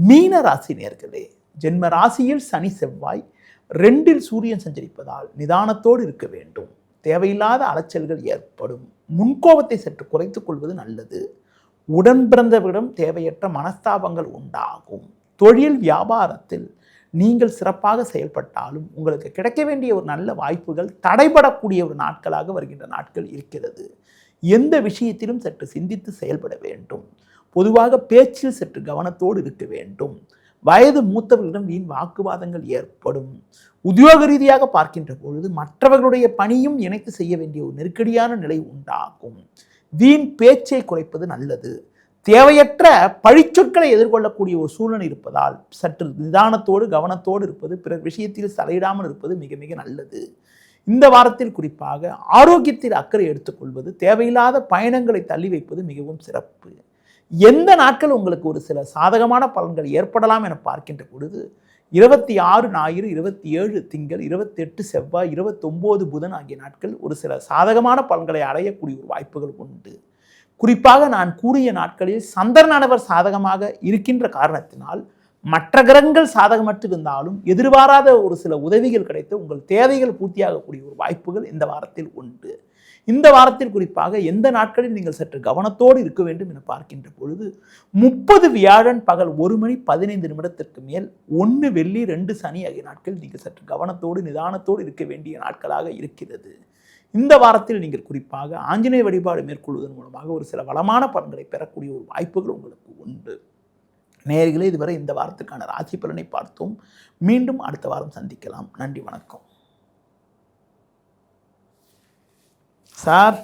மீன ராசி நேர்களே, ஜென்ம ராசியில் சனி செவ்வாய் 2 சூரியன் சஞ்சரிப்பதால் நிதானத்தோடு இருக்க வேண்டும். தேவையில்லாத அலைச்சல்கள் ஏற்படும். முன்கோபத்தை சற்று குறைத்துக் கொள்வது நல்லது. உடன் பிறந்தவரிடம் தேவையற்ற மனஸ்தாபங்கள் உண்டாகும். தொழில் வியாபாரத்தில் நீங்கள் சிறப்பாக செயல்பட்டாலும் உங்களுக்கு கிடைக்க வேண்டிய ஒரு நல்ல வாய்ப்புகள் தடைபடக்கூடிய ஒரு நாட்களாக வருகின்ற நாட்கள் இருக்கிறது. எந்த விஷயத்திலும் சற்று சிந்தித்து செயல்பட வேண்டும். பொதுவாக பேச்சில் சற்று கவனத்தோடு இருக்க வேண்டும். வயது மூத்தவர்களிடம் வீண் வாக்குவாதங்கள் ஏற்படும். உத்தியோக ரீதியாக பார்க்கின்ற பொழுது மற்றவர்களுடைய பணியும் இணைத்து செய்ய வேண்டிய ஒரு நெருக்கடியான நிலை உண்டாகும். வீண் பேச்சை குறைப்பது நல்லது. தேவையற்ற பழிச்சொற்களை எதிர்கொள்ளக்கூடிய ஒரு சூழ்நிலை இருப்பதால் சற்று நிதானத்தோடு கவனத்தோடு இருப்பது, பிறர் விஷயத்தில் தலையிடாமல் இருப்பது மிக மிக நல்லது. இந்த வாரத்தில் குறிப்பாக ஆரோக்கியத்தில் அக்கறை எடுத்துக்கொள்வது, தேவையில்லாத பயணங்களை தள்ளி வைப்பது மிகவும் சிறப்பு. எந்த நாட்கள் உங்களுக்கு ஒரு சில சாதகமான பலன்கள் ஏற்படலாம் என பார்க்கின்ற பொழுது 26 ஞாயிறு, 27 திங்கள், 28 செவ்வாய், 29 புதன் ஆகிய நாட்கள் ஒரு சில சாதகமான பலன்களை அடையக்கூடிய ஒரு வாய்ப்புகள் உண்டு. குறிப்பாக நான் கூறிய நாட்களில் சந்திரனானவர் சாதகமாக இருக்கின்ற காரணத்தினால் மற்ற கிரகங்கள் சாதகமற்று இருந்தாலும் எதிர்பாராத ஒரு சில உதவிகள் கிடைத்து உங்கள் தேவைகள் பூர்த்தியாகக்கூடிய ஒரு வாய்ப்புகள் இந்த வாரத்தில் உண்டு. இந்த வாரத்தில் குறிப்பாக எந்த நாட்களில் நீங்கள் சற்று கவனத்தோடு இருக்க வேண்டும் என பார்க்கின்ற பொழுது 30 வியாழன் பகல் 1:15 மேல் 1 வெள்ளி 2 சனி ஆகிய நாட்கள் நீங்கள் சற்று கவனத்தோடு நிதானத்தோடு இருக்க வேண்டிய நாட்களாக இருக்கிறது. இந்த வாரத்தில் நீங்கள் குறிப்பாக ஆஞ்சநேய வழிபாடு மேற்கொள்வதன் மூலமாக ஒரு சில வளமான பலன்களை பெறக்கூடிய ஒரு வாய்ப்புகள் உங்களுக்கு உண்டு. நேயர்களே, இதுவரை இந்த வாரத்துக்கான ராசி பலனை பார்த்தோம். மீண்டும் அடுத்த வாரம் சந்திக்கலாம். நன்றி, வணக்கம். சார்.